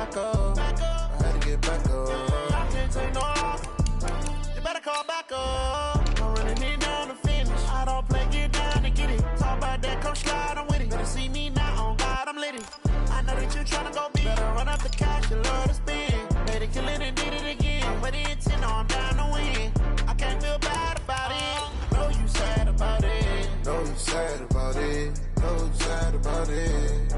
back up. I had to get back up. I can't take no loss. You better call back up. I'm running it down to finish. I don't play, get down to get it. Talk about that, come slide, I'm with it. Better see me now, on God, I'm lit it. I know that you tryna go big. Better run up the cash, you love to spend. Made it, kill it, and did it again. But the intent, no, I'm down to win. I can't feel bad about it. Know you sad about it. Know you sad about it. Know you sad about it.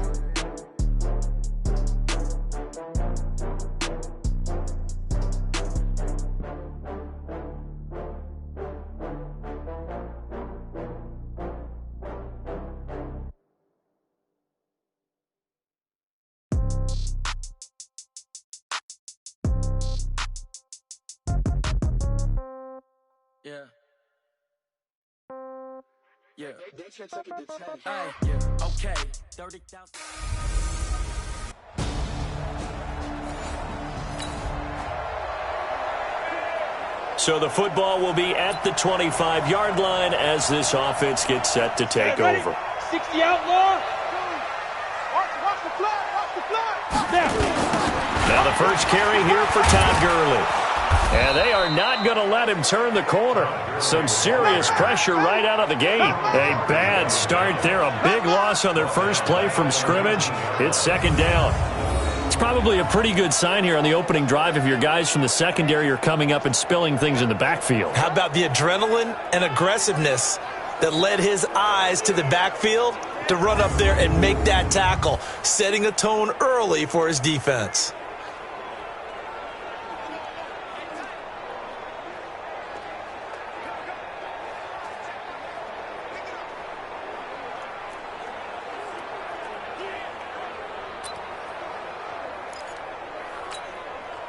Yeah. Yeah. Hey, yeah. Okay. 30,000. So the football will be at the 25-yard line as this offense gets set to take over. 60 outlaw. Watch the flag. Now the first carry here for Todd Gurley. And they are not going to let him turn the corner. Some serious pressure right out of the gate. A bad start there. A big loss on their first play from scrimmage. It's second down. It's probably a pretty good sign here on the opening drive if your guys from the secondary are coming up and spilling things in the backfield. How about the adrenaline and aggressiveness that led his eyes to the backfield to run up there and make that tackle, setting a tone early for his defense.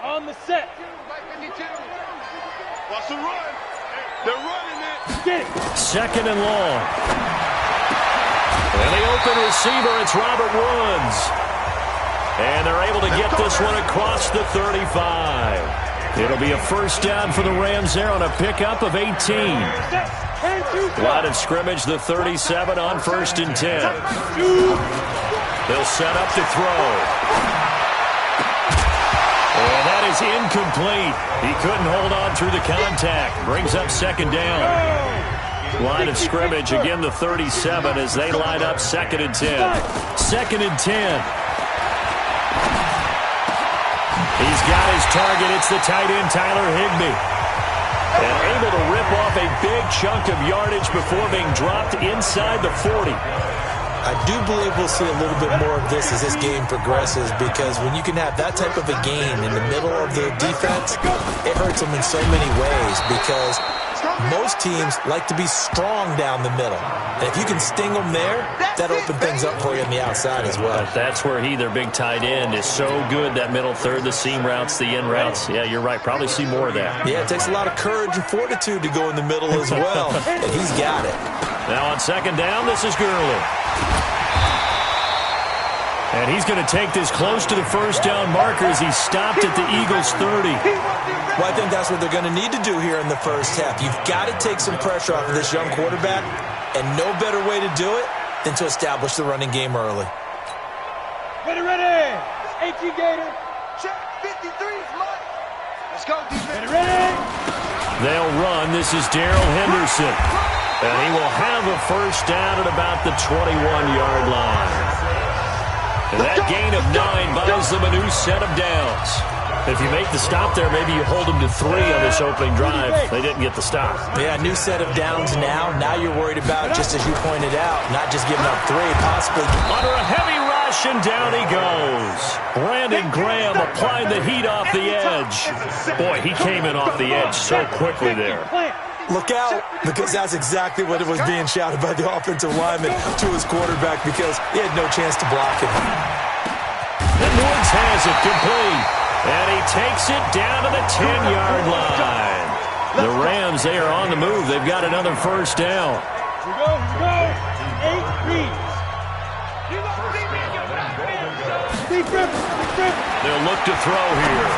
On the set. Watch the run. They're running it. Get it. Second and long. And the open receiver, it's Robert Woods. And they're able to get this one across the 35. It'll be a first down for the Rams there on a pickup of 18. Line of scrimmage, the 37 on 1st and 10. They'll set up to throw. And that is incomplete. He couldn't hold on through the contact. Brings up second down. Line of scrimmage, again the 37 as they line up 2nd and 10. 2nd and 10. He's got his target. It's the tight end, Tyler Higbee. And able to rip off a big chunk of yardage before being dropped inside the 40. I do believe we'll see a little bit more of this as this game progresses, because when you can have that type of a game in the middle of the defense, it hurts them in so many ways, because most teams like to be strong down the middle. And if you can sting them there, that'll open things up for you on the outside as well. But that's where he, their big tight end, is so good, that middle third, the seam routes, the in routes. Yeah, you're right. Probably see more of that. Yeah, it takes a lot of courage and fortitude to go in the middle as well, and he's got it. Now on second down, this is Gurley. And he's going to take this close to the first down marker as he stopped at the Eagles' 30. Well, I think that's what they're going to need to do here in the first half. You've got to take some pressure off of this young quarterback, and no better way to do it than to establish the running game early. Ready. 18 Gator. Check 53's Mike. Let's go, defense. Ready. They'll run. This is Darrell Henderson. And he will have a first down at about the 21-yard line. And that gain of 9 buys them a new set of downs. If you make the stop there, maybe you hold them to 3 on this opening drive. They didn't get the stop. Yeah, new set of downs now. Now you're worried about, just as you pointed out, not just giving up 3, possibly. Under a heavy rush, and down he goes. Brandon Graham applying the heat off the edge. Boy, he came in off the edge so quickly there. Look out, because that's exactly what it was being shouted by the offensive lineman to his quarterback, because he had no chance to block him. And Woods has it complete. And he takes it down to the 10-yard line. The Rams, they are on the move. They've got another first down. Here we go. 8 reads. They'll look to throw here.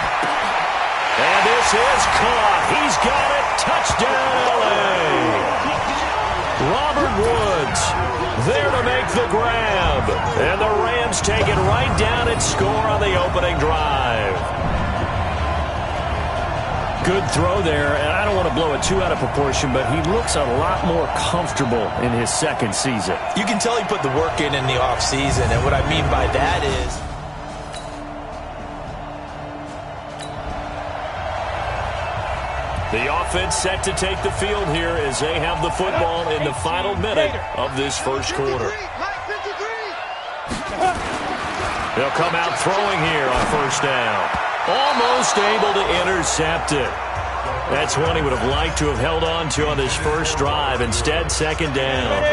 And this is caught. He's got it. Touchdown, L.A. Robert Woods there to make the grab. And the Rams take it right down and score on the opening drive. Good throw there, and I don't want to blow it too out of proportion, but he looks a lot more comfortable in his second season. You can tell he put the work in the offseason, and what I mean by that is the offense set to take the field here as they have the football in the final minute of this first quarter. They'll come out throwing here on first down. Almost able to intercept it. That's one he would have liked to have held on to on this first drive. Instead, second down.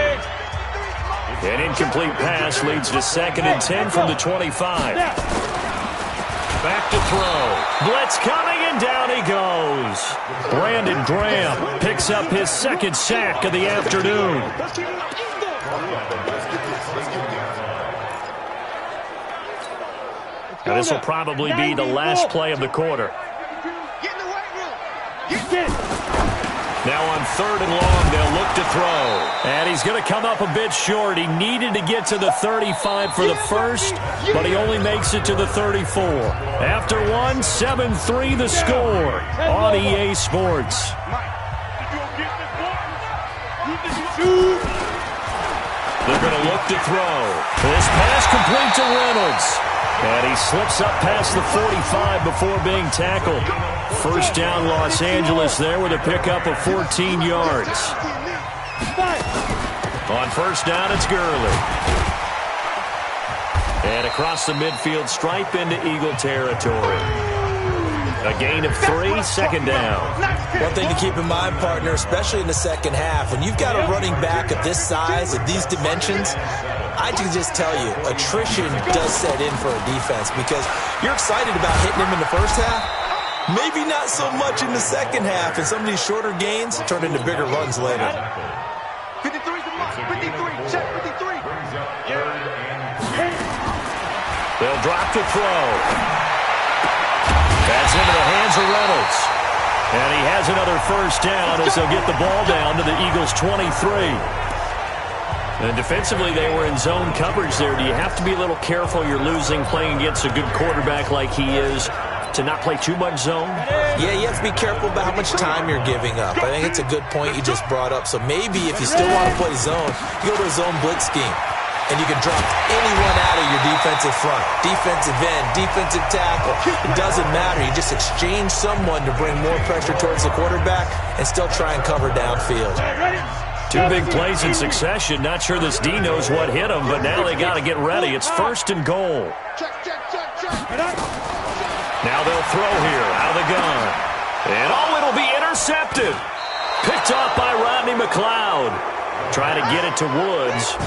An incomplete pass leads to 2nd and 10 from the 25. Back to throw. Blitz coming, and down he goes. Brandon Graham picks up his 2nd sack of the afternoon. Now this will probably be the last play of the quarter. Now on 3rd and long, they'll look to throw. And he's going to come up a bit short. He needed to get to the 35 for the first, but he only makes it to the 34. After one, 7-3 the score on EA Sports. They're going to look to throw. This pass complete to Reynolds. And he slips up past the 45 before being tackled. First down, Los Angeles there with a pickup of 14 yards. On first down, it's Gurley. And across the midfield stripe into Eagle territory. A gain of 3, second down. One thing to keep in mind, partner, especially in the second half, when you've got a running back of this size, of these dimensions, I can just tell you, attrition does set in for a defense because you're excited about hitting him in the first half. Maybe not so much in the second half, and some of these shorter gains turn into bigger runs later. 53's the mark. 53. Check 53. They'll drop the throw. That's into the hands of Reynolds. And he has another first down as they'll get the ball down to the Eagles' 23. And defensively, they were in zone coverage there. Do you have to be a little careful? You're losing playing against a good quarterback like he is to not play too much zone? Yeah, you have to be careful about how much time you're giving up. I think it's a good point you just brought up. So maybe if you still want to play zone, you go to a zone blitz scheme. And you can drop anyone out of your defensive front. Defensive end, defensive tackle. It doesn't matter. You just exchange someone to bring more pressure towards the quarterback and still try and cover downfield. 2 big plays in succession. Not sure this D knows what hit him, but now they got to get ready. It's 1st and goal. Now they'll throw here out of the gun. And it'll be intercepted. Picked off by Rodney McLeod. Trying to get it to Woods.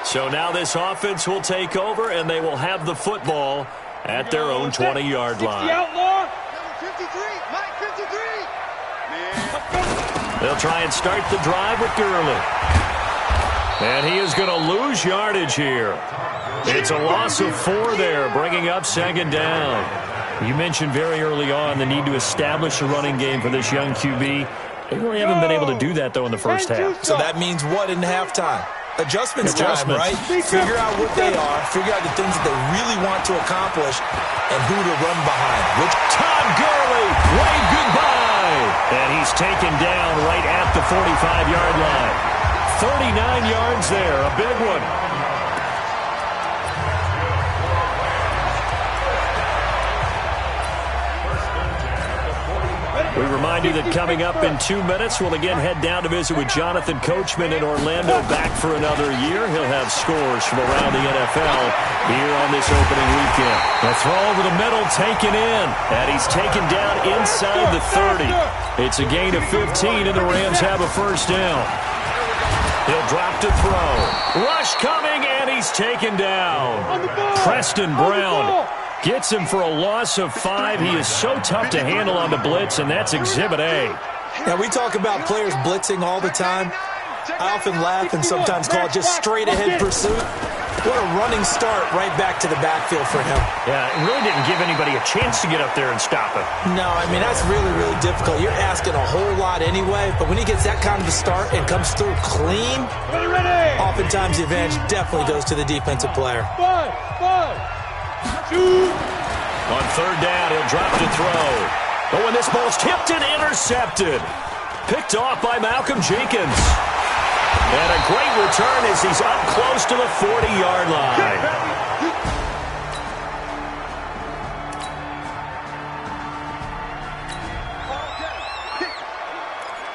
So now this offense will take over, and they will have the football at their own 20-yard line. They'll try and start the drive with Gurley. And he is going to lose yardage here. It's a loss of 4 there, bringing up 2nd down. You mentioned very early on the need to establish a running game for this young QB. They really haven't been able to do that, though, in the first half. So that means what in halftime? Adjustments time, right? Figure out what they are, figure out the things that they really want to accomplish, and who to run behind. Todd Gurley, wave goodbye! And he's taken down right at the 45-yard line. 39 yards there, a big one. We remind you that coming up in 2 minutes, we'll again head down to visit with Jonathan Coachman in Orlando, back for another year. He'll have scores from around the NFL here on this opening weekend. The throw over the middle, taken in, and he's taken down inside the 30. It's a gain of 15, and the Rams have a first down. He'll drop to throw. Rush coming, and he's taken down. Preston Brown gets him for a loss of 5. He is so tough to handle on the blitz, and that's Exhibit A. Now, we talk about players blitzing all the time. I often laugh and sometimes call it just straight-ahead pursuit. What a running start right back to the backfield for him. Yeah, it really didn't give anybody a chance to get up there and stop it. No, I mean, that's really, really difficult. You're asking a whole lot anyway, but when he gets that kind of a start and comes through clean, oftentimes the advantage definitely goes to the defensive player. On third down, he'll drop to throw. Oh, and this ball's tipped and intercepted. Picked off by Malcolm Jenkins. And a great return as he's up close to the 40-yard line.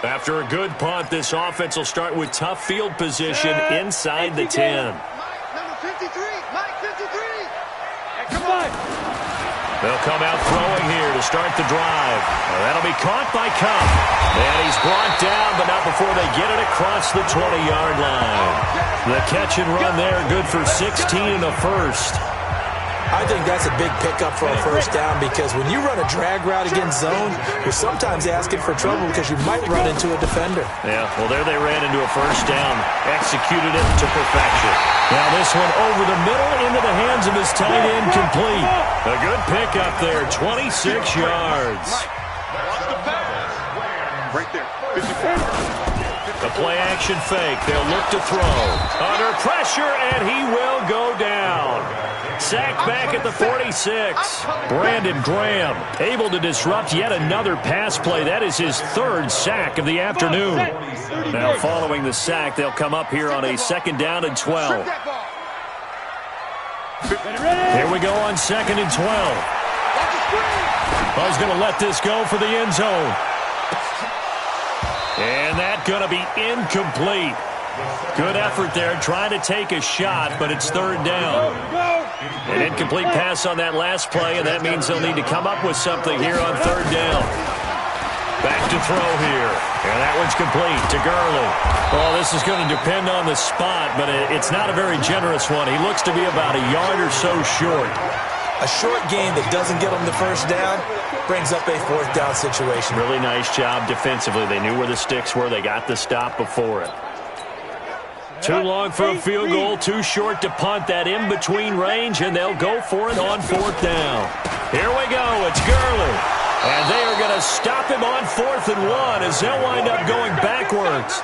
After a good punt, this offense will start with tough field position inside the 10. Number 53, Mike 53. Hey, come on. They'll come out throwing here to start the drive. Well, that'll be caught by Cup. And he's brought down, but not before they get it across the 20-yard line. The catch and run there, good for 16 and a first. I think that's a big pickup for a first down because when you run a drag route against zone, you're sometimes asking for trouble because you might run into a defender. Yeah, well, there they ran into a first down, executed it to perfection. Now this one over the middle into the hands of his tight end, complete. A good pickup there, 26 yards. Right there. 54. The play-action fake. They'll look to throw. Under pressure, and he will go down. Sacked back at the 46. Brandon Graham able to disrupt yet another pass play. That is his third sack of the afternoon. Now following the sack, they'll come up here on a second down and 12. Here we go on second and 12. I was going to let this go for the end zone. And that's going to be incomplete. Good effort there, trying to take a shot, but it's third down. An incomplete pass on that last play, and that means they'll need to come up with something here on third down. Back to throw here, and that one's complete to Gurley. Well, this is going to depend on the spot, but it's not a very generous one. He looks to be about a yard or so short. A short game that doesn't get them the first down brings up a fourth down situation. Really nice job defensively. They knew where the sticks were. They got the stop before it. Too long for a field goal, too short to punt. That in-between range, and they'll go for it on fourth down. Here we go. It's Gurley. And they are going to stop him on 4th and 1 as they'll wind up going backwards.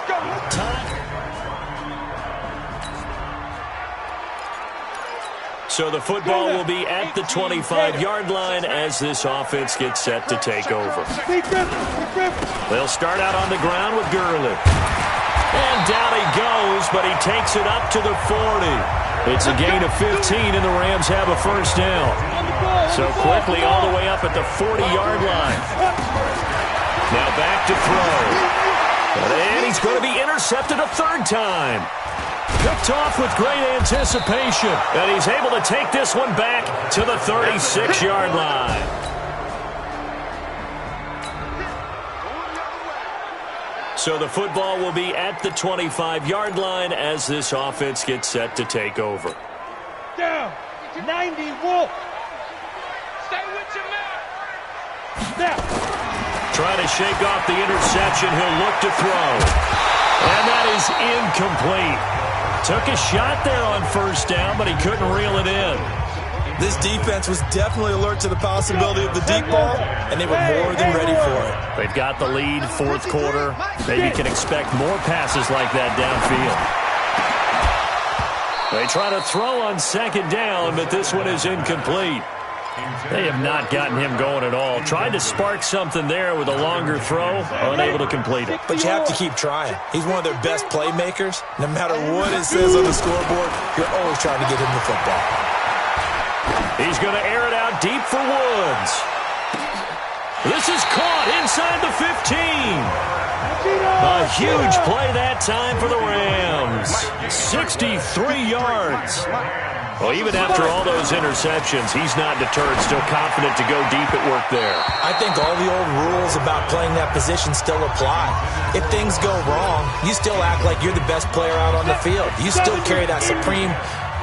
So the football will be at the 25-yard line as this offense gets set to take over. They'll start out on the ground with Gurley. And down he goes, but he takes it up to the 40. It's a gain of 15, and the Rams have a first down. So quickly all the way up at the 40-yard line. Now back to throw. And he's going to be intercepted a third time. Picked off with great anticipation. And he's able to take this one back to the 36-yard line. So the football will be at the 25-yard line as this offense gets set to take over. Down. 90 Wolf. Stay with your man. Snap. Trying to shake off the interception. He'll look to throw. And that is incomplete. Took a shot there on first down, but he couldn't reel it in. This defense was definitely alert to the possibility of the deep ball, and they were more than ready for it. They've got the lead, fourth quarter. Maybe can expect more passes like that downfield. They try to throw on second down, but this one is incomplete. They have not gotten him going at all. Tried to spark something there with a longer throw, unable to complete it. But you have to keep trying. He's one of their best playmakers. No matter what it says on the scoreboard, you're always trying to get him the football. He's going to air it out deep for Woods. This is caught inside the 15. A huge play that time for the Rams. 63 yards. Well, even after all those interceptions, he's not deterred, still confident to go deep at work there. I think all the old rules about playing that position still apply. If things go wrong, you still act like you're the best player out on the field. You still carry that supreme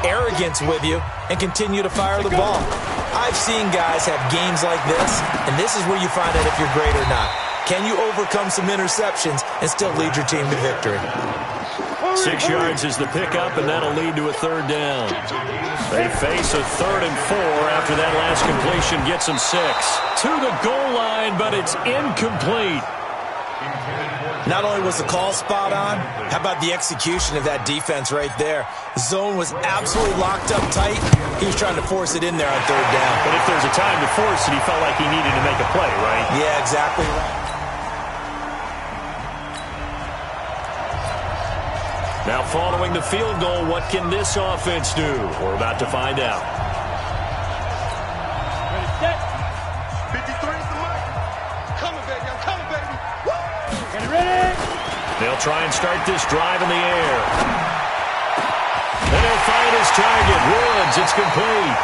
arrogance with you and continue to fire the ball. I've seen guys have games like this, and this is where you find out if you're great or not. Can you overcome some interceptions and still lead your team to victory? 6 yards is the pickup, and that'll lead to a third down. They face a 3rd and 4 after that last completion gets them 6. To the goal line, but it's incomplete. Not only was the call spot on, how about the execution of that defense right there? The zone was absolutely locked up tight. He was trying to force it in there on third down. But if there's a time to force it, he felt like he needed to make a play, right? Yeah, exactly right. Now following the field goal, what can this offense do? We're about to find out. Ready, set. 53 is the mic. Coming, baby. I'm coming, baby. Get it ready. They'll try and start this drive in the air. And he'll find his target. Woods, it's complete.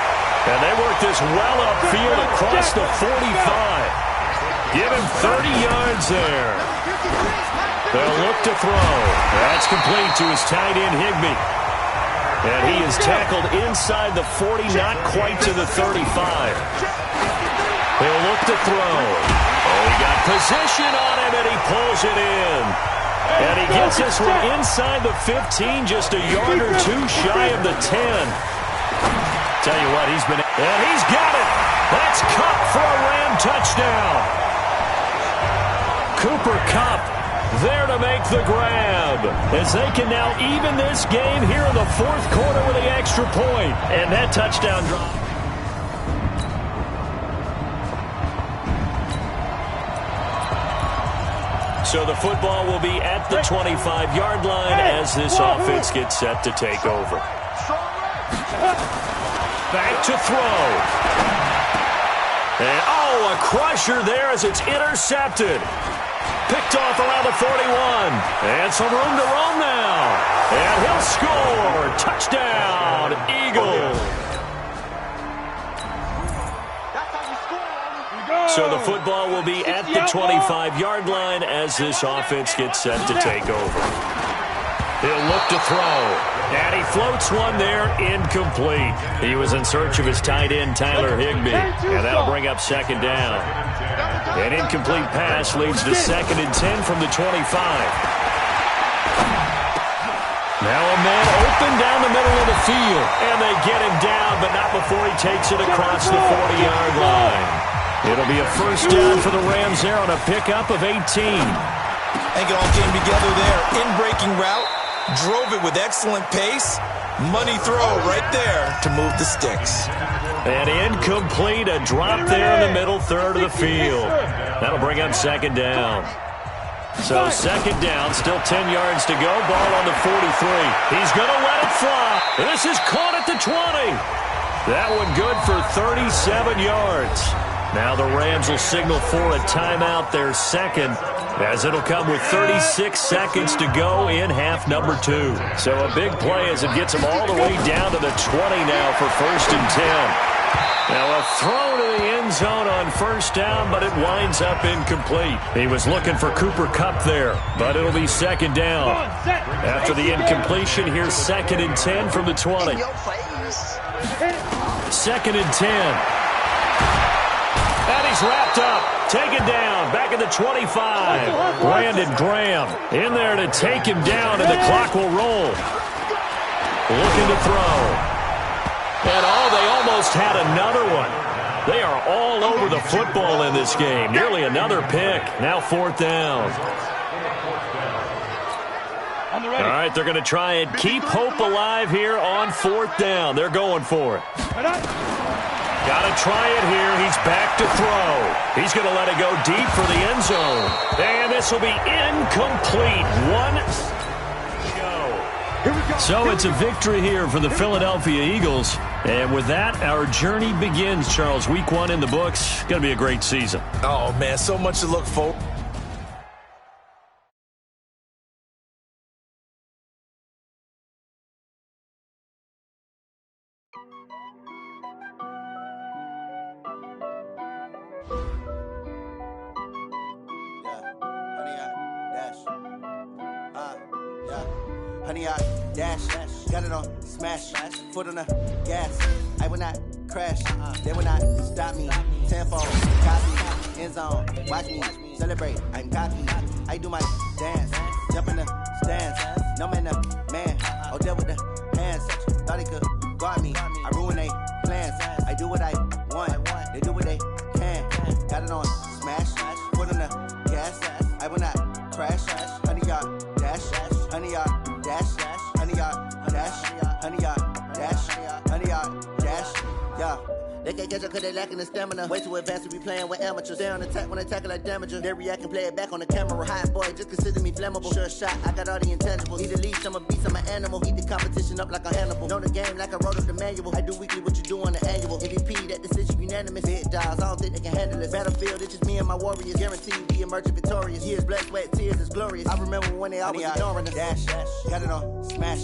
And they work this well upfield across the 45. Give him 30 yards there. They'll look to throw. That's complete to his tight end, Higbee. And he is tackled inside the 40, not quite to the 35. He'll look to throw. Oh, he got position on him, and he pulls it in. And he gets this one inside the 15, just a yard or two shy of the 10. Tell you what, he's been... And he's got it. That's Kupp for a Ram touchdown. Cooper Kupp there to make the grab, as they can now even this game here in the fourth quarter with the extra point. And that touchdown drop. So the football will be at the 25-yard line as this offense gets set to take over. Back to throw. And, oh, a crusher there as it's intercepted. Picked off around the 41. And some room to roam now. And he'll score. Touchdown, Eagles. So the football will be at the 25-yard line as this offense gets set to take over. He'll look to throw. And he floats one there, incomplete. He was in search of his tight end, Tyler Higbee. And that'll bring up second down. An incomplete pass leads to 2nd and 10 from the 25. Now a man open down the middle of the field. And they get him down, but not before he takes it across the 40-yard line. It'll be a first down for the Rams there on a pickup of 18. I think it all came together there. In-breaking route, drove it with excellent pace. Money throw right there to move the sticks. And incomplete, a drop there in the middle third of the field. That'll bring up second down. So second down, still 10 yards to go. Ball on the 43. He's going to let it fly. This is caught at the 20. That one good for 37 yards. Now the Rams will signal for a timeout, their second, as it'll come with 36 seconds to go in half number 2. So a big play as it gets them all the way down to the 20 now for 1st and 10. Now a throw to the end zone on first down, but it winds up incomplete. He was looking for Cooper Kupp there, but it'll be second down. After the incompletion, here's 2nd and 10 from the 20. 2nd and 10. And he's wrapped up, taken down, back at the 25. Brandon Graham in there to take him down, and the clock will roll. Looking to throw. And they almost had another one. They are all over the football in this game. Nearly another pick. Now 4th down. All right, they're going to try and keep hope alive here on 4th down. They're going for it. Got to try it here. He's back to throw. He's going to let it go deep for the end zone. And this will be incomplete. One to go. So it's a victory here for the Philadelphia Eagles. And with that, our journey begins, Charles. Week 1 in the books. Going to be a great season. Oh, man, so much to look forward. Honey, I dash, got it on smash, foot on the gas. I will not crash, they will not stop me. Tenfold, copy, end zone, watch me celebrate. I'm cocky, I do my dance, jump in the stands. No man, man, oh there with the hands. Thought he could guard me, I ruin they plans. I do what I want, they do what they can. Got it on smash, foot on the gas. I will not crash. They can't catch up cause they lacking the stamina. Way too advanced to be playing with amateurs. They on attack when they tackle like damager. They react and play it back on the camera. Hot boy, just consider me flammable. Sure shot, I got all the intangibles. Need a leash, I'm a beast, I'm an animal. Eat the competition up like a Hannibal. Know the game like I wrote up the manual. I do weekly what you do on the annual. MVP, that decision unanimous. Big dogs, I don't think they can handle it. Battlefield, it's just me and my warriors. Guaranteed we emerging victorious. Years, blood, sweat, tears, it's glorious. I remember when they always ignoring us. Dash, got it on, smash,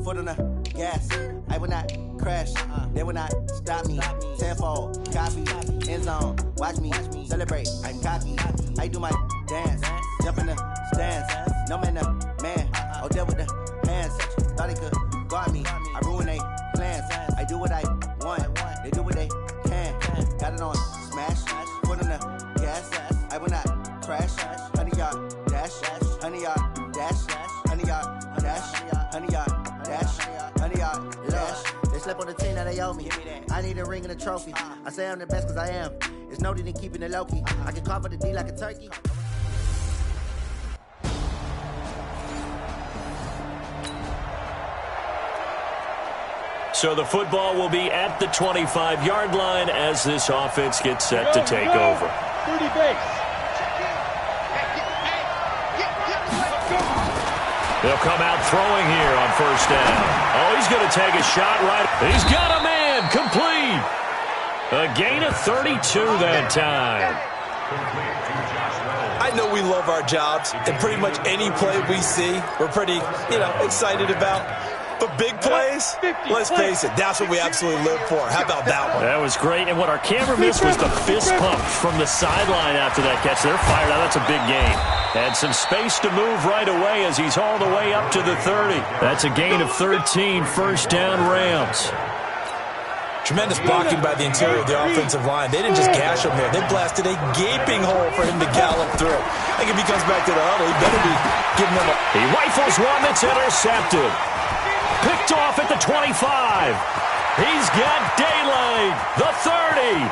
foot on the gas. I will not crash, they will not stop me. Tenfold, copy, end zone, watch me celebrate. I'm cocky, I do my dance, jump in the stands. No man, man, oh there with the hands. Thought they could guard me, I ruin they plans. I do what I want, they do what they can. Got it on, smash, foot on the gas. I will not crash, 100-yard dash, 100-yard dash, 100-yard dash, 100-yard dash, 100-yard dash. They slept on the team that they owe me. I need a ring and a trophy. I say I'm the best cause I am. It's noted in keeping it low-key. I can carve the D like a turkey. So the football will be at the 25-yard line as this offense gets set to take over. 30 base. They'll come out throwing here on first down. Oh, he's going to take a shot right. He's got a man. Complete. A gain of 32 that time. I know we love our jobs, and pretty much any play we see, we're pretty, excited about. But big plays, let's face it, that's what we absolutely live for. How about that one? That was great. And what our camera missed was the fist pump from the sideline after that catch. They're fired out. That's a big gain. Had some space to move right away as he's hauled away up to the 30. That's a gain of 13, first down Rams. Tremendous blocking by the interior of the offensive line. They didn't just gash him there. They blasted a gaping hole for him to gallop through. I think if he comes back to the huddle, he better be giving them a... He rifles one that's intercepted. Picked off at the 25. He's got daylight. The 30.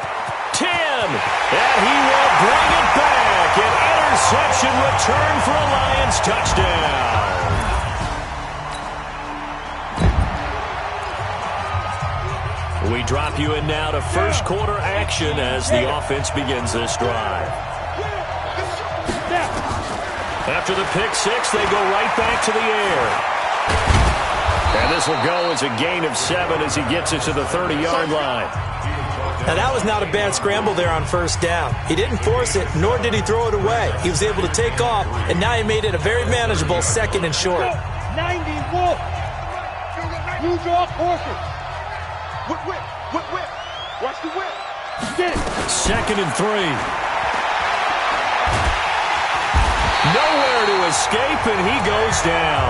10. And he will bring it back. An interception return for a Lions touchdown. We drop you in now to first quarter action as the offense begins this drive. After the pick six, they go right back to the air. And this will go as a gain of 7 as he gets it to the 30-yard line. Now, that was not a bad scramble there on first down. He didn't force it, nor did he throw it away. He was able to take off, and now he made it a very manageable second and short. 90 Wolf. You draw horses. Whip. Watch the whip. Get it. 2nd and 3. Nowhere to escape, and he goes down.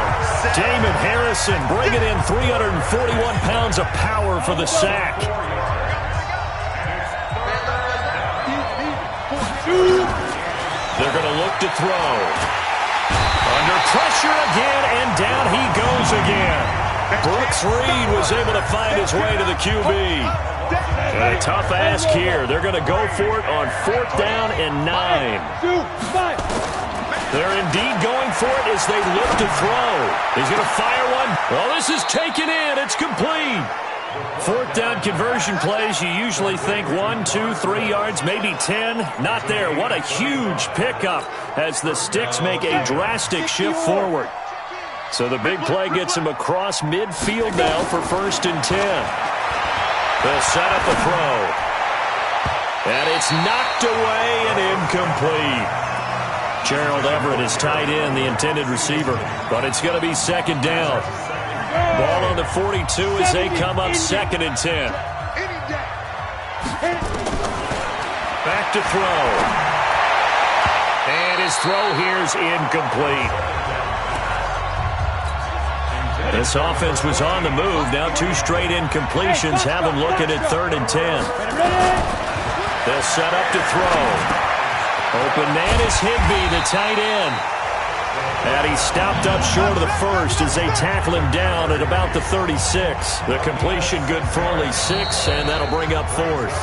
Damon Harrison bringing in 341 pounds of power for the sack. They're going to look to throw. Under pressure again, and down he goes again. Brooks Reed was able to find his way to the QB. And a tough ask here. They're going to go for it on 4th down and 9. They're indeed going for it as they look to throw. He's going to fire one. Well, this is taken in. It's complete. 4th down conversion plays, you usually think 1, 2, 3 yards, maybe 10. Not there. What a huge pickup as the Sticks make a drastic shift forward. So the big play gets him across midfield now for 1st and 10. They'll set up a throw. And it's knocked away and incomplete. Gerald Everett is tied in, the intended receiver. But it's going to be 2nd down. Ball on the 42 as they come up 2nd and 10. Back to throw. And his throw here is incomplete. This offense was on the move. Now 2 straight incompletions have them looking at 3rd and 10. They'll set up to throw. Open man is Higbee, the tight end. And he stopped up short of the first as they tackle him down at about the 36. The completion good for only 6, and that'll bring up 4th.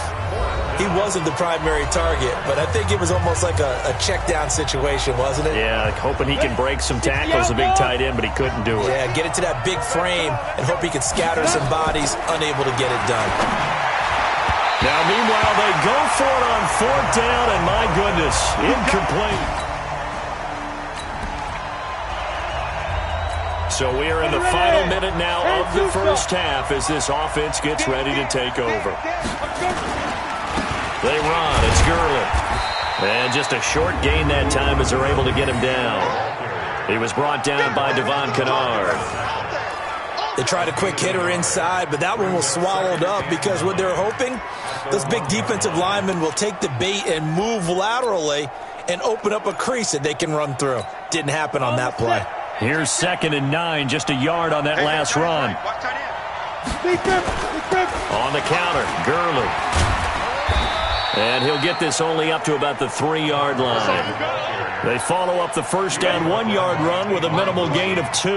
He wasn't the primary target, but I think it was almost like a check-down situation, wasn't it? Yeah, hoping he can break some tackles, a big tight end, but he couldn't do it. Yeah, get it to that big frame and hope he could scatter some bodies, unable to get it done. Now, meanwhile, they go for it on 4th down, and my goodness, incomplete. So we are in the final minute now of the first half as this offense gets ready to take over. They run. It's Gurley. And just a short gain that time as they're able to get him down. He was brought down by Devon Kennard. They tried a quick hitter inside, but that one was swallowed up because what they're hoping, those big defensive linemen will take the bait and move laterally and open up a crease that they can run through. Didn't happen on that play. Here's 2nd and 9, just a yard on that last run. On the counter, Gurley. And he'll get this only up to about the 3-yard line. They follow up the first down 1-yard run with a minimal gain of 2.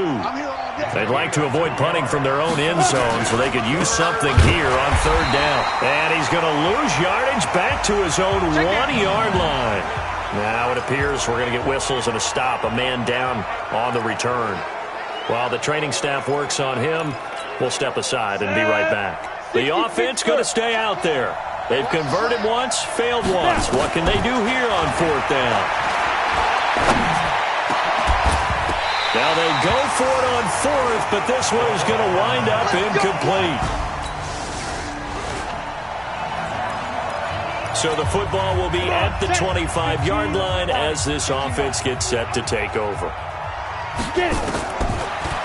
They'd like to avoid punting from their own end zone so they could use something here on 3rd down. And he's going to lose yardage back to his own 1-yard line. Now it appears we're going to get whistles and a stop, a man down on the return. While the training staff works on him, we'll step aside and be right back. The offense going to stay out there. They've converted once, failed once. What can they do here on 4th down? Now they go for it on 4th, but this one is going to wind up incomplete. So the football will be at the 25-yard line as this offense gets set to take over.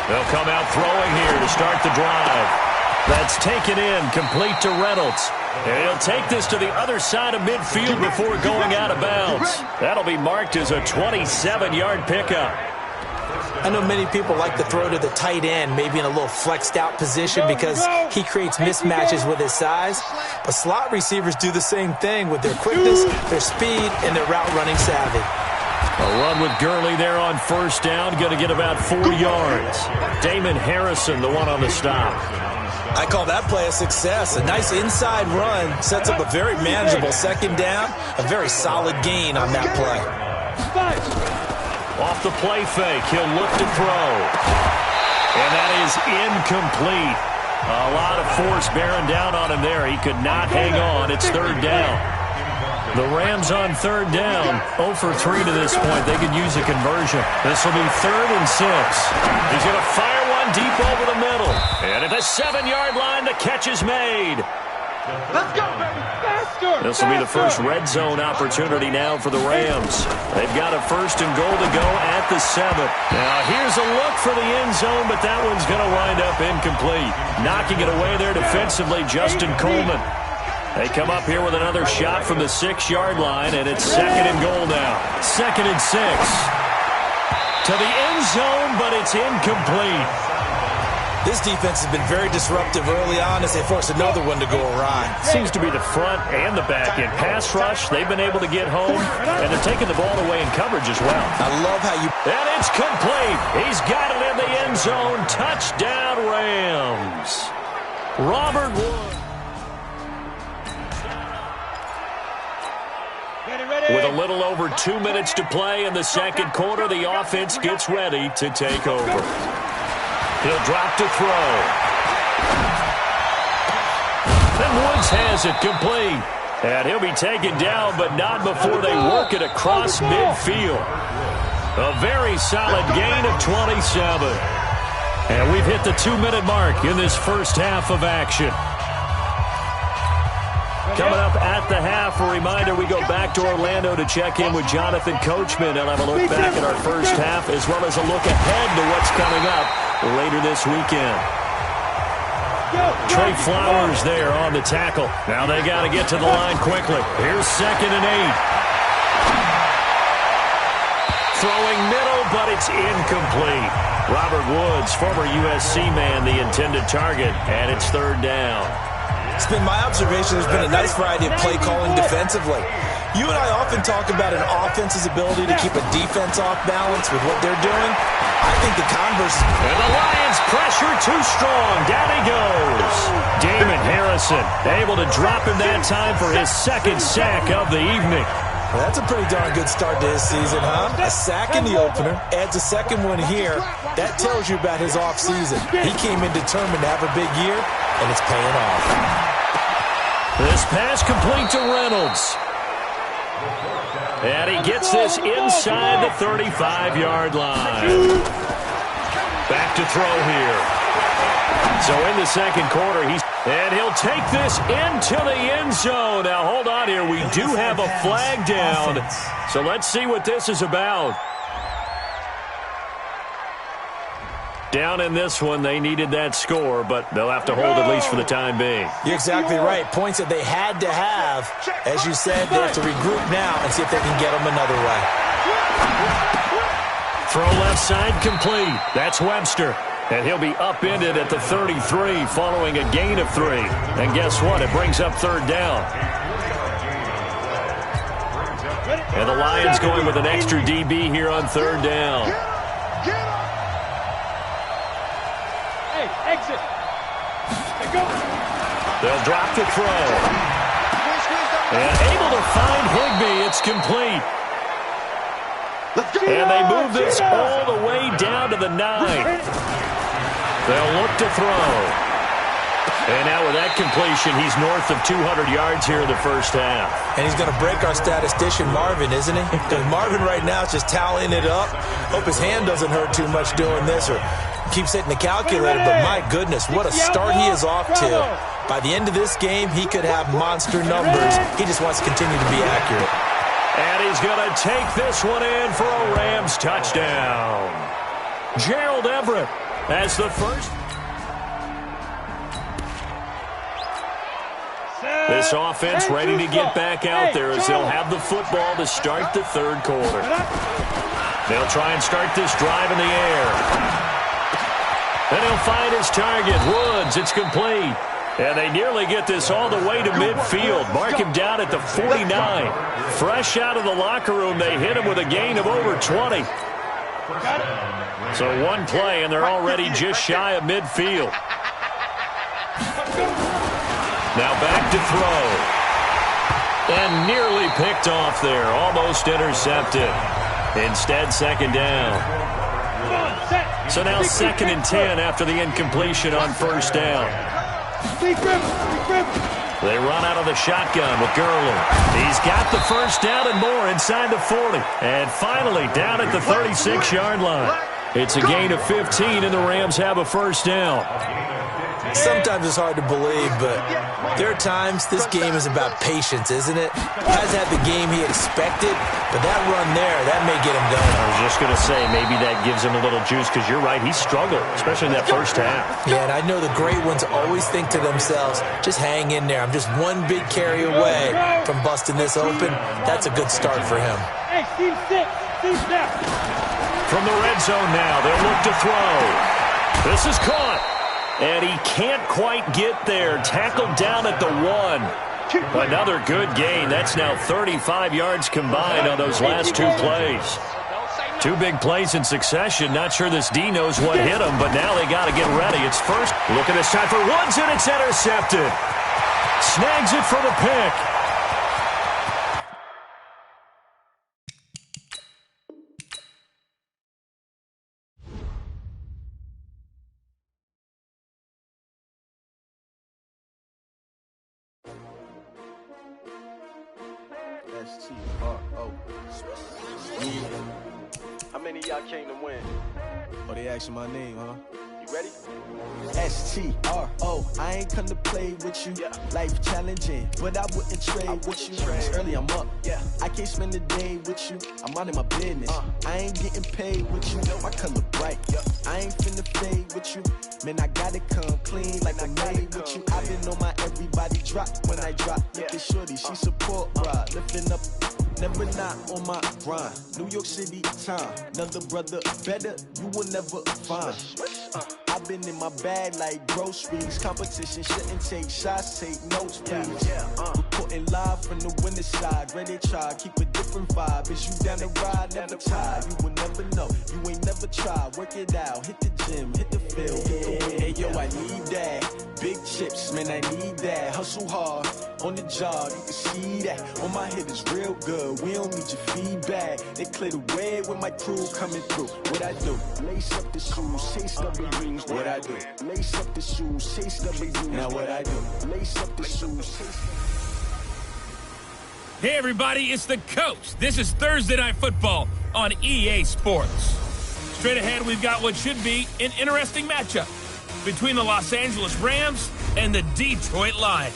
They'll come out throwing here to start the drive. That's taken in, complete to Reynolds. And he'll take this to the other side of midfield before going out of bounds. That'll be marked as a 27-yard pickup. I know many people like to throw to the tight end, maybe in a little flexed out position because he creates mismatches with his size. But slot receivers do the same thing with their quickness, their speed, and their route running savvy. A run with Gurley there on 1st down, going to get about 4 yards. Damon Harrison, the one on the stop. I call that play a success. A nice inside run sets up a very manageable 2nd down, a very solid gain on that play. Off the play fake, he'll look to throw. And that is incomplete. A lot of force bearing down on him there. He could not hang on. It's 3rd down. The Rams on 3rd down, 0 for 3 to this point. They could use a conversion. This will be 3rd and 6. He's going to fire one deep over the middle. And at the 7-yard line, the catch is made. Let's go, baby. Faster. This will be the first red zone opportunity now for the Rams. They've got a 1st and goal to go at the 7. Now here's a look for the end zone, but that one's going to wind up incomplete. Knocking it away there defensively, Justin Coleman. They come up here with another shot from the 6-yard line, and it's 2nd and goal now. 2nd and 6. To the end zone, but it's incomplete. This defense has been very disruptive early on as they force another one to go awry. Seems to be the front and the back end. Pass rush, they've been able to get home, and they're taking the ball away in coverage as well. I love how you... And it's complete. He's got it in the end zone. Touchdown, Rams. Robert Woods. With a little over 2 minutes to play in the 2nd quarter, the offense gets ready to take over. He'll drop to throw. And Woods has it complete. And he'll be taken down, but not before they work it across midfield. A very solid gain of 27. And we've hit the 2-minute mark in this first half of action. Coming up at the half, a reminder, we go back to Orlando to check in with Jonathan Coachman. He'll have a look back at our first half as well as a look ahead to what's coming up later this weekend. Trey Flowers there on the tackle. Now they got to get to the line quickly. Here's 2nd and 8. Throwing middle, but it's incomplete. Robert Woods, former USC man, the intended target, and it's 3rd down. It's been my observation there's been a nice variety of play calling defensively. You and I often talk about an offense's ability to keep a defense off balance with what they're doing. I think the converse is... And the Lions pressure too strong. Down he goes. Damon Harrison able to drop him that time for his 2nd sack of the evening. Well, that's a pretty darn good start to his season, huh? A sack in the opener, adds a 2nd one here. That tells you about his offseason. He came in determined to have a big year, and it's paying off. This pass complete to Reynolds. And he gets this inside the 35-yard line. Back to throw here. So in the second quarter, and he'll take this into the end zone. Now, hold on here. We do have a flag down. So let's see what this is about. Down in this one, they needed that score, but they'll have to hold at least for the time being. You're exactly right. Points that they had to have. As you said, they have to regroup now and see if they can get them another way. Throw left side complete. That's Webster. And he'll be upended at the 33 following a gain of 3. And guess what? It brings up third down. And the Lions going with an extra DB here on third down. Hey, exit. Go. They'll drop the throw. And able to find Higbee. It's complete. And they move this all the way down to the 9. They'll look to throw. And now with that completion, he's north of 200 yards here in the first half. And he's going to break our statistician, Marvin, isn't he? Because Marvin right now is just tallying it up. Hope his hand doesn't hurt too much doing this or keeps hitting the calculator. But my goodness, what a start he is off to. By the end of this game, he could have monster numbers. He just wants to continue to be accurate. And he's going to take this one in for a Rams touchdown. Gerald Everett as the first. This offense ready to get back out there as they'll have the football to start the third quarter. They'll try and start this drive in the air. Then he'll find his target, Woods. It's complete. And they nearly get this all the way to midfield. Mark him down at the 49. Fresh out of the locker room, they hit him with a gain of over 20. So one play, and they're already just shy of midfield. Now back to throw. And nearly picked off there. Almost intercepted. Instead, second down. So now 2nd and 10 after the incompletion on first down. They run out of the shotgun with Gurley. He's got the first down and more inside the 40. And finally down at the 36-yard line. It's a gain of 15, and the Rams have a first down. Sometimes it's hard to believe, but there are times this game is about patience, isn't it? Guys had the game he expected, but that run there, that may get him going. I was just going to say, maybe that gives him a little juice, because you're right, he struggled, especially in that first half. Yeah, and I know the great ones always think to themselves, just hang in there. I'm just one big carry away from busting this open. That's a good start for him. Hey, Steve, Steve, now. From the red zone now, they'll look to throw. This is caught. And he can't quite get there. Tackled down at the 1. Another good gain. That's now 35 yards combined on those last 2 plays. 2 big plays in succession. Not sure this D knows what hit him, but now they got to get ready. It's first. Look at this time for Woods, and it's intercepted. Snags it for the pick. S2E1. How many of y'all came to win? Oh, they asking my name, huh? You ready? S-T-R-O, I ain't come to play with you. Yeah. Life challenging, but I wouldn't trade with you. It's early, I'm up. Yeah. I can't spend the day with you. I'm out of my business. I ain't getting paid with you. My color bright. I ain't finna fade with you. Man, I gotta come clean like I'm made with you. I've been on my everybody drop when I drop. Look at shorty, she support ride. Lifting up, never not on my grind. New York City time. Another brother better, you will never find. I've been in my bag like groceries. Competition shouldn't take shots, take notes, please. Reporting live from the winter side. Ready to try, keep a different vibe. Is you down the ride, never tired. You will never know, you ain't never tried. Work it out, hit the gym, hit the field, hit the wind. Hey yo, I need that big Championships, man, I need that. Hustle hard on the job, you can see that. On my head is real good, we don't need your feedback. They clear the way with my crew coming through. What I do? Lace up the shoes, chase W's. What I do? Lace up the shoes, chase W's. Now what I do? Lace up the shoes, chase. Hey everybody, it's the Coach. This is Thursday Night Football on EA Sports. Straight ahead, we've got what should be an interesting matchup between the Los Angeles Rams and the Detroit Lions.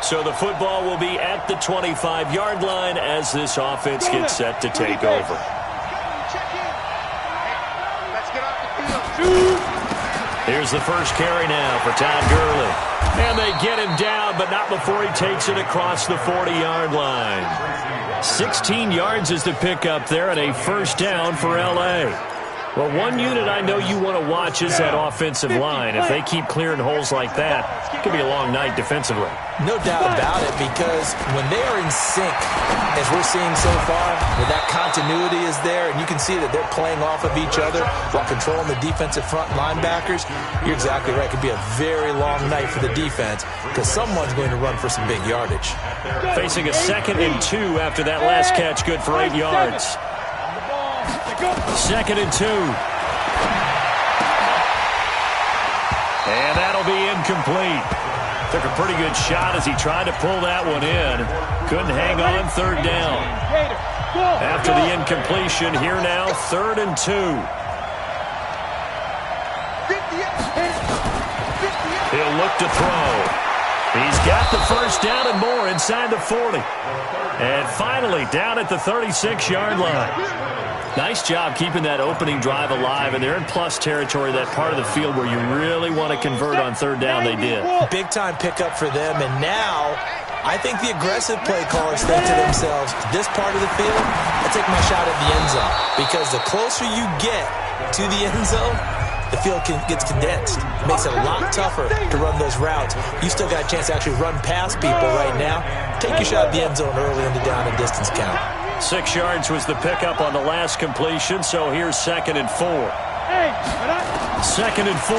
So the football will be at the 25-yard line as this offense gets set to take over. Let's get off the field. Here's the first carry now for Todd Gurley. And they get him down, but not before he takes it across the 40-yard line. 16 yards is the pickup there and a first down for L.A. Well, one unit I know you want to watch is that offensive line. If they keep clearing holes like that, it could be a long night defensively. No doubt about it, because when they are in sync, as we're seeing so far, where that continuity is there, and you can see that they're playing off of each other while controlling the defensive front linebackers, you're exactly right. It could be a very long night for the defense because someone's going to run for some big yardage. Facing a 2nd and 2 after that last catch, good for 8 yards. 2nd and 2. And that'll be incomplete. Took a pretty good shot as he tried to pull that one in. Couldn't hang on, 3rd down. After the incompletion, here now, 3rd and 2. He'll look to throw. He's got the first down and more inside the 40. And finally, down at the 36-yard line. Nice job keeping that opening drive alive, and they're in plus territory, that part of the field where you really want to convert on 3rd down. They did. Big-time pickup for them, and now I think the aggressive play callers think to themselves, this part of the field, I take my shot at the end zone, because the closer you get to the end zone, the field gets condensed. It makes it a lot tougher to run those routes. You still got a chance to actually run past people right now. Take your shot at the end zone early in the down and distance count. 6 yards was the pickup on the last completion, so here's 2nd and 4. 2nd and 4.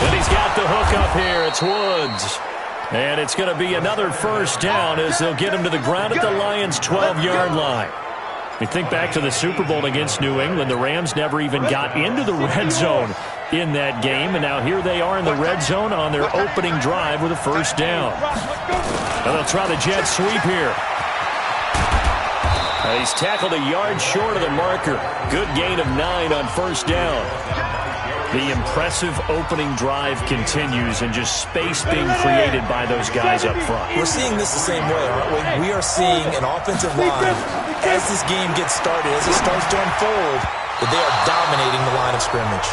And he's got the hook up here. It's Woods. And it's going to be another first down as they'll get him to the ground at the Lions' 12-yard line. You think back to the Super Bowl against New England, the Rams never even got into the red zone in that game, and now here they are in the red zone on their opening drive with a first down. And they'll try the jet sweep here. He's tackled a yard short of the marker. Good gain of 9 on first down. The impressive opening drive continues, and just space being created by those guys up front. We're seeing this the same way, aren't we? We are seeing an offensive line, as this game gets started, as it starts to unfold, that they are dominating the line of scrimmage.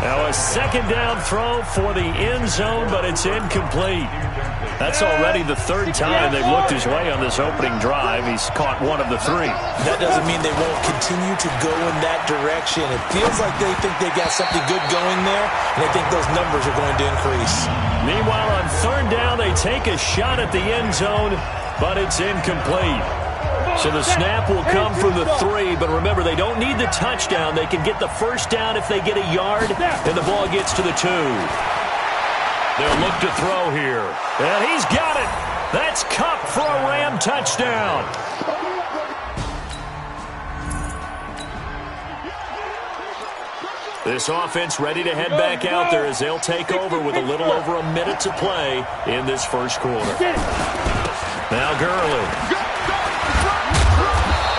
Now a 2nd down throw for the end zone, but it's incomplete. That's already the 3rd time they've looked his way on this opening drive. He's caught 1 of the 3. That doesn't mean they won't continue to go in that direction. It feels like they think they've got something good going there, and they think those numbers are going to increase. Meanwhile, on 3rd down, they take a shot at the end zone, but it's incomplete. So the snap will come from the 3, but remember, they don't need the touchdown. They can get the first down if they get a yard, and the ball gets to the 2. They'll look to throw here. And he's got it. That's Kupp for a Ram touchdown. This offense ready to head back out there as they'll take over with a little over a minute to play in this first quarter. Now Gurley.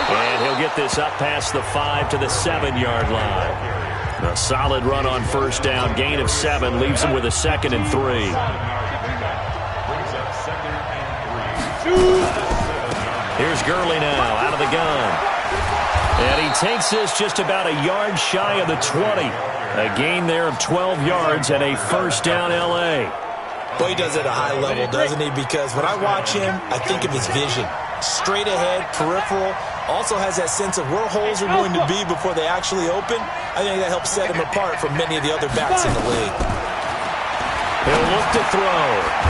And he'll get this up past the 5 to the 7-yard line. A solid run on first down. Gain of 7 leaves him with a 2nd and 3. Here's Gurley now out of the gun. And he takes this just about a yard shy of the 20. A gain there of 12 yards and a first down L.A. Boy, he does it at a high level, doesn't he? Because when I watch him, I think of his vision. Straight ahead, peripheral. Also has that sense of where holes are going to be before they actually open. I think that helps set him apart from many of the other backs in the league. He'll look to throw.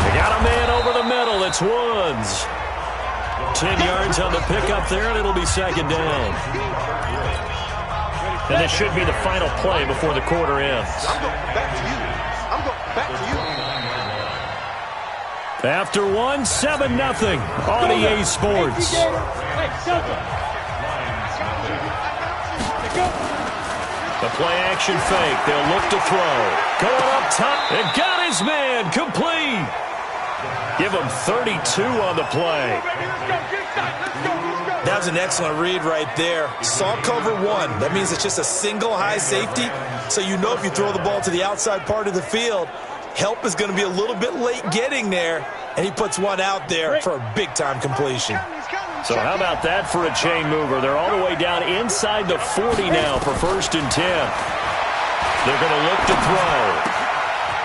They got a man over the middle. It's Woods. 10 yards on the pickup there, and it'll be second down. And this should be the final play before the quarter ends. I'm going back to you. I'm going back to you. After one, 7-0 on EA Sports. The play action fake. They'll look to throw. Going up top. And got his man. Complete. Give him 32 on the play. That was an excellent read right there. Saw cover one. That means it's just a single high safety. So you know if you throw the ball to the outside part of the field, help is going to be a little bit late getting there. And he puts one out there for a big-time completion. So how about that for a chain mover? They're all the way down inside the 40 now for 1st and 10. They're going to look to throw.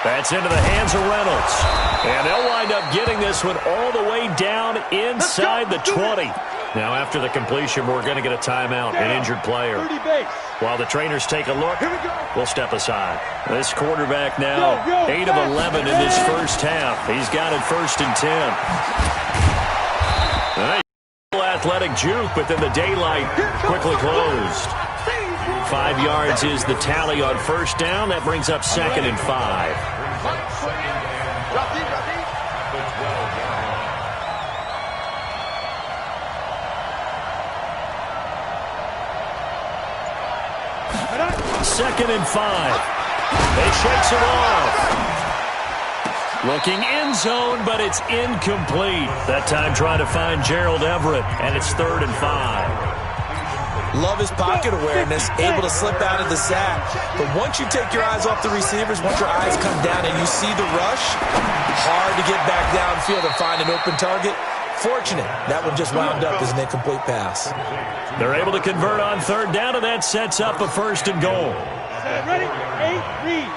That's into the hands of Reynolds. And they'll wind up getting this one all the way down inside the 20. Now after the completion, we're going to get a timeout, an injured player. While the trainers take a look, we'll step aside. This quarterback now, 8 of 11 in this first half. He's got it 1st and 10. Athletic juke, but then the daylight quickly closed. 5 yards is the tally on 1st down. That brings up 2nd and 5. Second and 5. They shakes it off. Looking end zone, but it's incomplete. That time trying to find Gerald Everett, and it's 3rd and 5. Love his pocket awareness, able to slip out of the sack. But once you take your eyes off the receivers, once your eyes come down and you see the rush, hard to get back downfield and find an open target. Fortunate, that one just wound up as an incomplete pass. They're able to convert on 3rd down, and that sets up a 1st and goal. Ready? 8, read.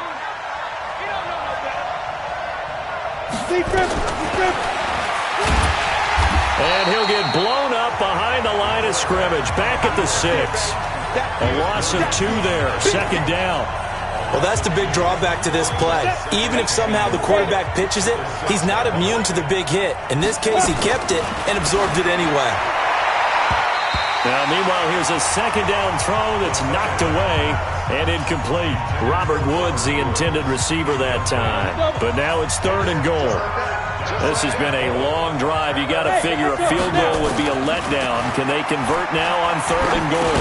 And he'll get blown up behind the line of scrimmage. Back at the 6. A loss of 2 there. 2nd down. Well, that's the big drawback to this play. Even if somehow the quarterback pitches it, he's not immune to the big hit. In this case, he kept it and absorbed it anyway. Now, meanwhile, here's a 2nd down throw that's knocked away and incomplete. Robert Woods, the intended receiver that time. But now it's 3rd and goal. This has been a long drive. You got to figure a field goal would be a letdown. Can they convert now on 3rd and goal?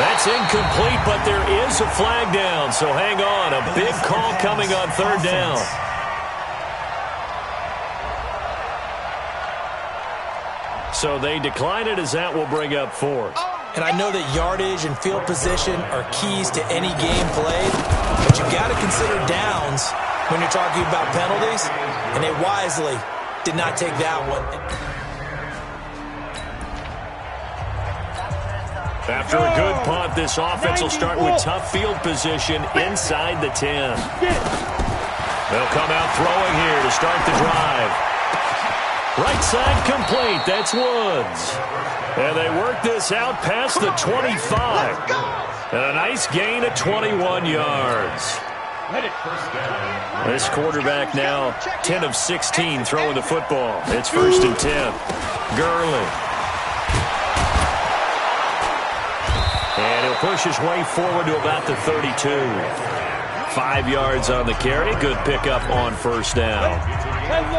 That's incomplete, but there is a flag down. So hang on. A big call coming on 3rd down. So they decline it as that will bring up 4th. And I know that yardage and field position are keys to any game played, but you got to consider downs when you're talking about penalties, and they wisely did not take that one. After a good punt, this offense will start with tough field position inside the 10. They'll come out throwing here to start the drive. Right side complete. That's Woods. And they work this out past the 25. And a nice gain of 21 yards. This quarterback now 10 of 16 throwing the football. It's 1st and 10. Gurley. And he'll push his way forward to about the 32. 5 yards on the carry. Good pickup on 1st down.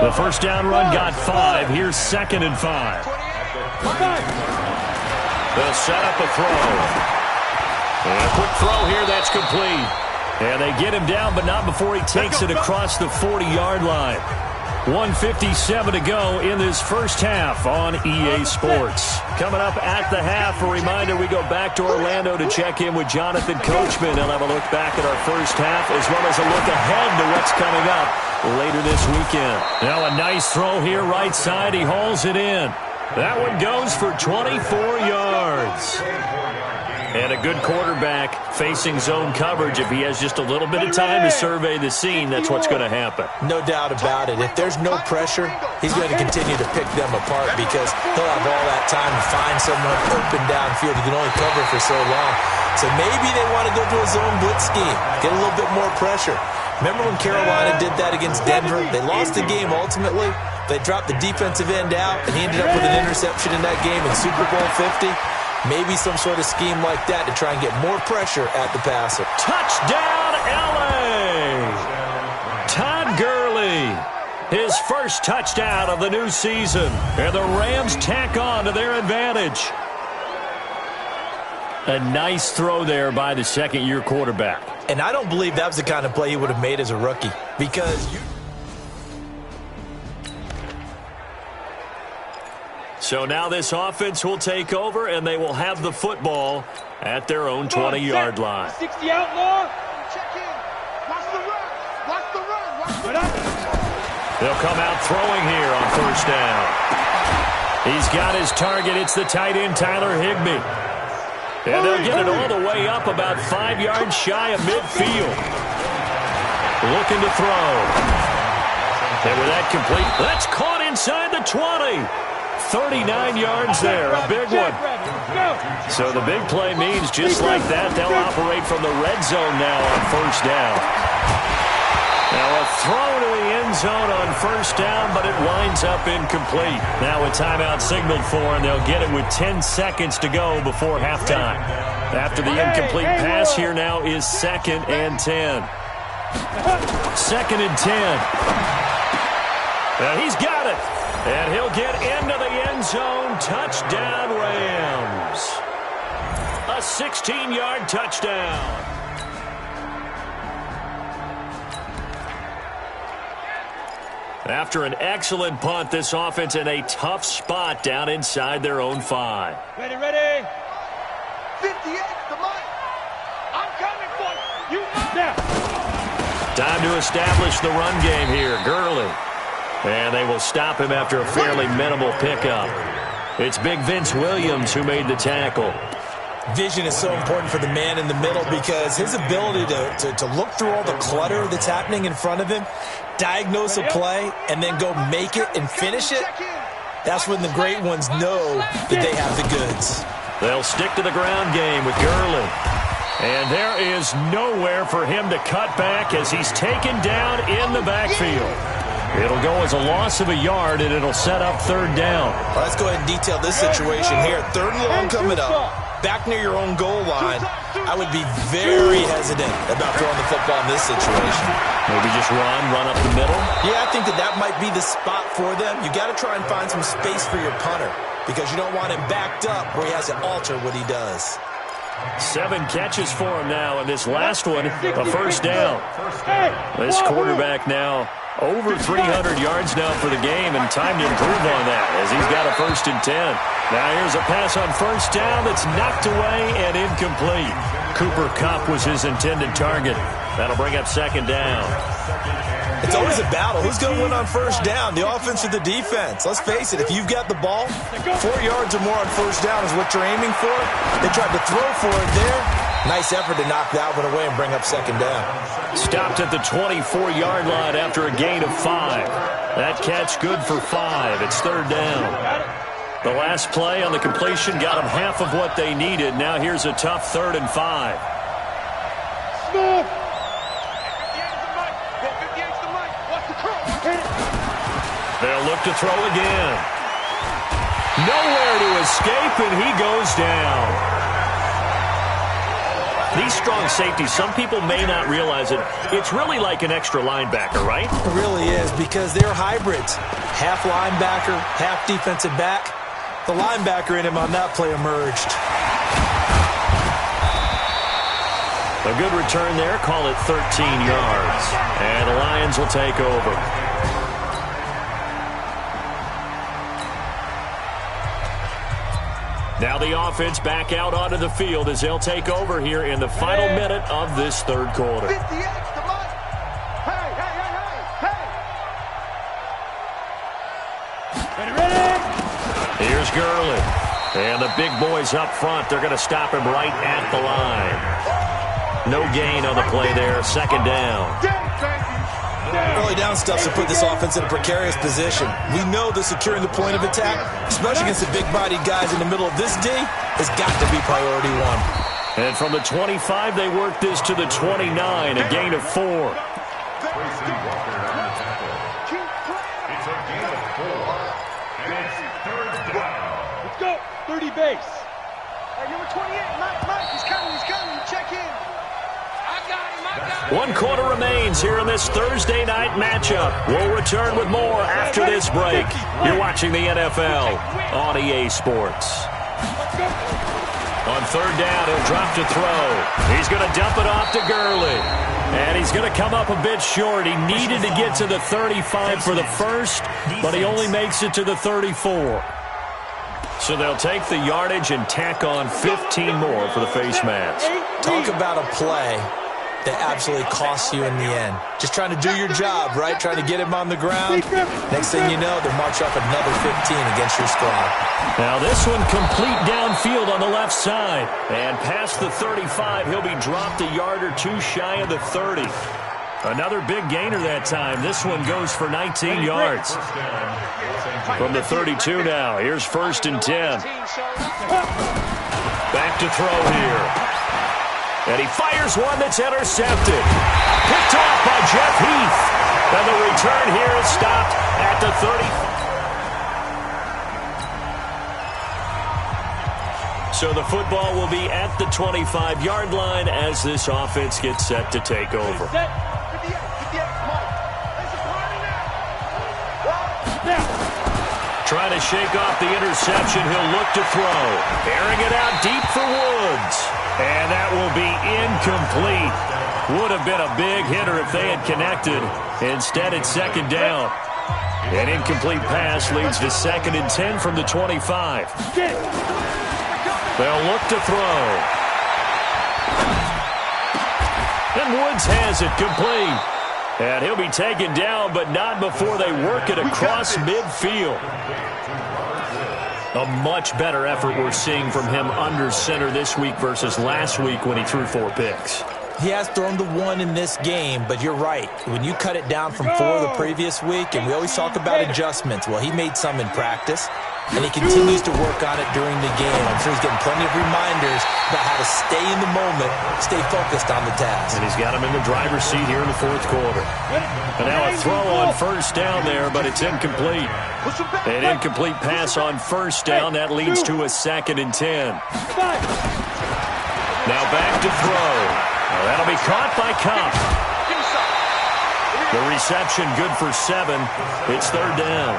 The 1st down run got 5. Here's 2nd and 5. They'll set up a throw. And a quick throw here. That's complete. And they get him down, but not before he takes it across the 40-yard line. 1:57 to go in this first half on EA Sports. Coming up at the half, a reminder we go back to Orlando to check in with Jonathan Coachman. He'll have a look back at our first half as well as a look ahead to what's coming up later this weekend. Now a nice throw here right side. He hauls it in. That one goes for 24 yards. And a good quarterback facing zone coverage. If he has just a little bit of time to survey the scene, that's what's going to happen. No doubt about it. If there's no pressure, he's going to continue to pick them apart because he'll have all that time to find someone open downfield. He can only cover for so long. So maybe they want to go to a zone blitz scheme, get a little bit more pressure. Remember when Carolina did that against Denver? They lost the game ultimately, They dropped the defensive end out, and he ended up with an interception in that game in Super Bowl 50. Maybe some sort of scheme like that to try and get more pressure at the passer. Touchdown, L.A. Todd Gurley, his first touchdown of the new season. And the Rams tack on to their advantage. A nice throw there by the second-year quarterback. And I don't believe that was the kind of play he would have made as a rookie. Because So now this offense will take over, and they will have the football at their own 20-yard line. 60 outlaw. Check in. Watch the run. Watch the run. Watch the run. They'll come out throwing here on first down. He's got his target. It's the tight end, Tyler Higbee. And they'll get it all the way up about 5 yards shy of midfield. Looking to throw. And with that complete, that's caught inside the 20. 39 yards there, a big one. So the big play means just like that, they'll operate from the red zone now on first down. Now a throw to the end zone on first down, but it winds up incomplete. Now a timeout signaled for, and they'll get it with 10 seconds to go before halftime. After the incomplete pass, here now is 2nd and 10. 2nd and 10. Now he's got it. And he'll get into the end zone. Touchdown, Rams. A 16-yard touchdown. After an excellent punt, this offense in a tough spot down inside their own 5. Ready, ready. 58, come on. I'm coming for you. Now. Time to establish the run game here. Gurley. And they will stop him after a fairly minimal pickup. It's Big Vince Williams who made the tackle. Vision is so important for the man in the middle because his ability to look through all the clutter that's happening in front of him, diagnose a play, and then go make it and finish it, that's when the great ones know that they have the goods. They'll stick to the ground game with Gurley. And there is nowhere for him to cut back as he's taken down in the backfield. It'll go as a loss of a yard, and it'll set up 3rd down. Well, let's go ahead and detail this situation here. 3rd and long coming up. Back near your own goal line. I would be very hesitant about throwing the football in this situation. Maybe just run up the middle? Yeah, I think that might be the spot for them. You got to try and find some space for your punter because you don't want him backed up where he has to alter what he does. 7 catches for him now, and this last one, a first down. This quarterback now over 300 yards now for the game, and time to improve on that as he's got a 1st and 10. Now here's a pass on first down that's knocked away and incomplete. Cooper Kupp was his intended target. That'll bring up 2nd down. It's always a battle. Who's going to win on first down, the offense or the defense? Let's face it, if you've got the ball, 4 yards or more on first down is what you're aiming for. They tried to throw for it there. Nice effort to knock that one away and bring up 2nd down. Stopped at the 24-yard line after a gain of 5. That catch good for 5. It's 3rd down. The last play on the completion got them half of what they needed. Now here's a tough 3rd and 5. They'll look to throw again. Nowhere to escape, and he goes down. These strong safeties, some people may not realize it. It's really like an extra linebacker, right? It really is because they're hybrids. Half linebacker, half defensive back. The linebacker in him on that play emerged. A good return there. Call it 13 yards. And the Lions will take over. Now the offense back out onto the field as they'll take over here in the final minute of this 3rd quarter. 58, come on. Hey, hey, hey, hey, hey. Ready. Here's Gurley. And the big boys up front, they're going to stop him right at the line. No gain on the play there. 2nd down. Early down stuffs have put this offense in a precarious position. We know that securing the point of attack, especially against the big-bodied guys in the middle of this D, has got to be priority 1. And from the 25, they work this to the 29, a gain of 4. 1 quarter remains here in this Thursday night matchup. We'll return with more after this break. You're watching the NFL on EA Sports. On 3rd down, he'll drop to throw. He's going to dump it off to Gurley. And he's going to come up a bit short. He needed to get to the 35 for the first, but he only makes it to the 34. So they'll take the yardage and tack on 15 more for the face mask. Talk about a play that absolutely costs you in the end. Just trying to do your job, right? Trying to get him on the ground. Next thing you know, they'll march up another 15 against your squad. Now this one complete downfield on the left side. And past the 35, he'll be dropped a yard or two shy of the 30. Another big gainer that time. This one goes for 19 yards. From the 32 now, here's 1st and 10. Back to throw here. And he fires one that's intercepted. Picked off by Jeff Heath. And the return here is stopped at the 30. So the football will be at the 25-yard line as this offense gets set to take over. Trying to shake off the interception. He'll look to throw. Airing it out deep for Woods. And that will be incomplete. Would have been a big hitter if they had connected. Instead, it's 2nd down. An incomplete pass leads to 2nd and 10 from the 25. They'll look to throw. And Woods has it complete. And he'll be taken down, but not before they work it across midfield. A much better effort we're seeing from him under center this week versus last week when he threw 4 picks. He has thrown the 1 in this game, but you're right. When you cut it down from 4 the previous week, and we always talk about adjustments, well, he made some in practice, and he continues to work on it during the game. I'm sure he's getting plenty of reminders about how to stay in the moment, stay focused on the task. And he's got him in the driver's seat here in the 4th quarter. And now a throw on 1st down there, but it's incomplete. An incomplete pass on 1st down. That leads to a 2nd and 10. Now back to throw. Well, that'll be caught by Kupp. The reception good for 7. It's 3rd down.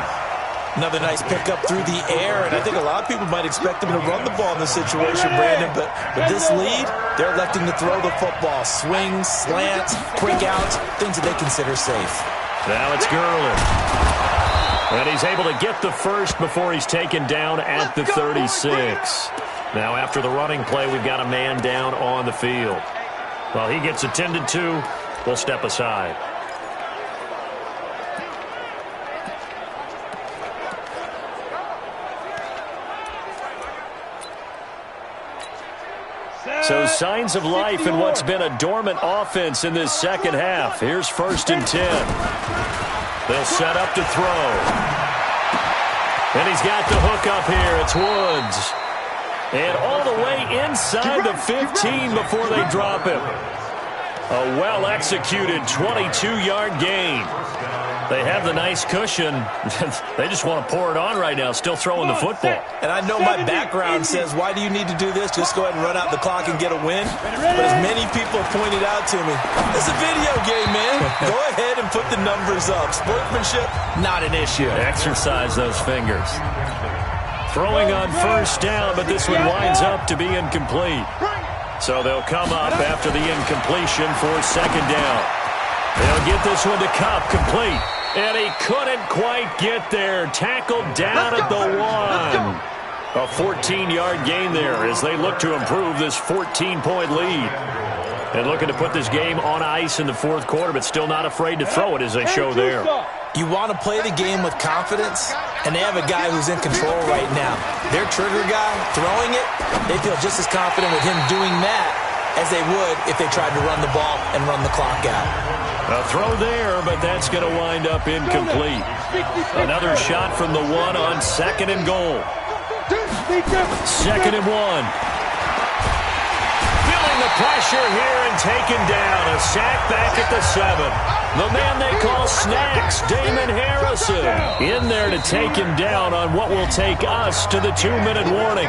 Another nice pickup through the air, and I think a lot of people might expect him to run the ball in this situation, Brandon, but with this lead, they're electing to throw the football. Swings, slants, quick outs, things that they consider safe. Now it's Gurley. And he's able to get the first before he's taken down at the 36. Now after the running play, we've got a man down on the field. While he gets attended to, we'll step aside. So signs of life in what's been a dormant offense in this 2nd half. Here's 1st and 10. They'll set up to throw. And he's got the hook up here. It's Woods. And all the way inside the 15 before they drop him. A well-executed 22-yard gain. They have the nice cushion. They just want to pour it on right now, still throwing the football. And I know my background says, why do you need to do this? Just go ahead and run out the clock and get a win. But as many people have pointed out to me, it's a video game, man. Go ahead and put the numbers up. Sportsmanship, not an issue. Exercise those fingers. Throwing on 1st down, but this one winds up to be incomplete. So they'll come up after the incompletion for 2nd down. They'll get this one to Kupp, complete. And he couldn't quite get there. Tackled down at the 1. A 14-yard gain there as they look to improve this 14-point lead. And looking to put this game on ice in the 4th quarter, but still not afraid to throw it as they show there. You want to play the game with confidence, and they have a guy who's in control right now. Their trigger guy, throwing it, they feel just as confident with him doing that as they would if they tried to run the ball and run the clock out. A throw there, but that's going to wind up incomplete. Another shot from the 1 on 2nd and goal. 2nd and 1. Feeling the pressure here and taken down. A sack back at the 7. The man they call Snacks, Damon Harrison, in there to take him down on what will take us to the 2-minute warning.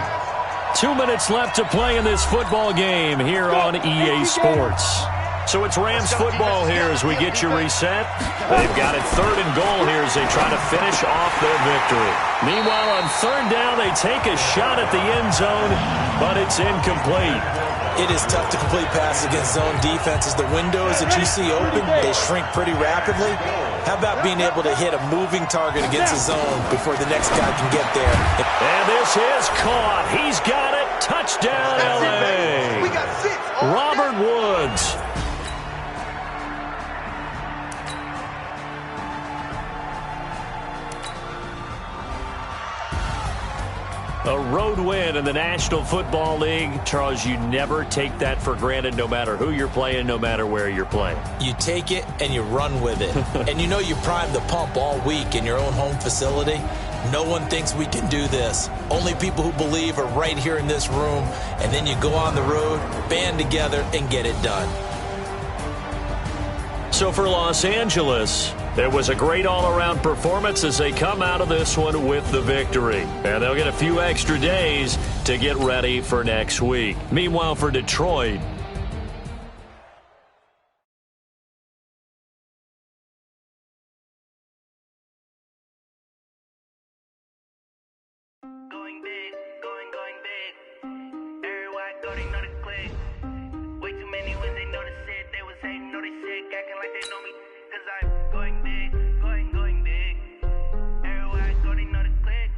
2 minutes left to play in this football game here on EA Sports. So it's Rams football here as we get you reset. They've got it 3rd and goal here as they try to finish off their victory. Meanwhile, on 3rd down, they take a shot at the end zone, but it's incomplete. It is tough to complete passes against zone defenses. The windows that you see open, they shrink pretty rapidly. How about being able to hit a moving target against a zone before the next guy can get there? And this is caught. He's got it. Touchdown, L.A. We got 6. Robert Woods. A road win in the National Football League. Charles, you never take that for granted no matter who you're playing, no matter where you're playing. You take it and you run with it. And you know you primed the pump all week in your own home facility. No one thinks we can do this. Only people who believe are right here in this room. And then you go on the road, band together, and get it done. So for Los Angeles, it was a great all-around performance as they come out of this one with the victory. And they'll get a few extra days to get ready for next week. Meanwhile, for Detroit, Going big, going big. Everywhere I go, they know the click. Way too many wins, they know the shit. They was hating, know they sick, acting like they know me. Cause I'm going big, going big. Everywhere I go, they know the click.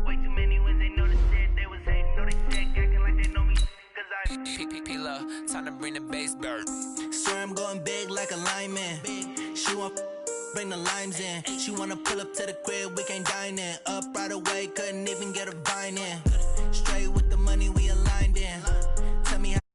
Way too many wins, they know the shit. They was hating, know they sick, acting like they know me. Cause I'm P-P-P-Love, time to bring the bass bird. Swear I'm going big like a lineman. She want bring the limes in. She wanna pull up to the crib, we can't dine in. Up right away, couldn't even get a vine in. Straight with the money, we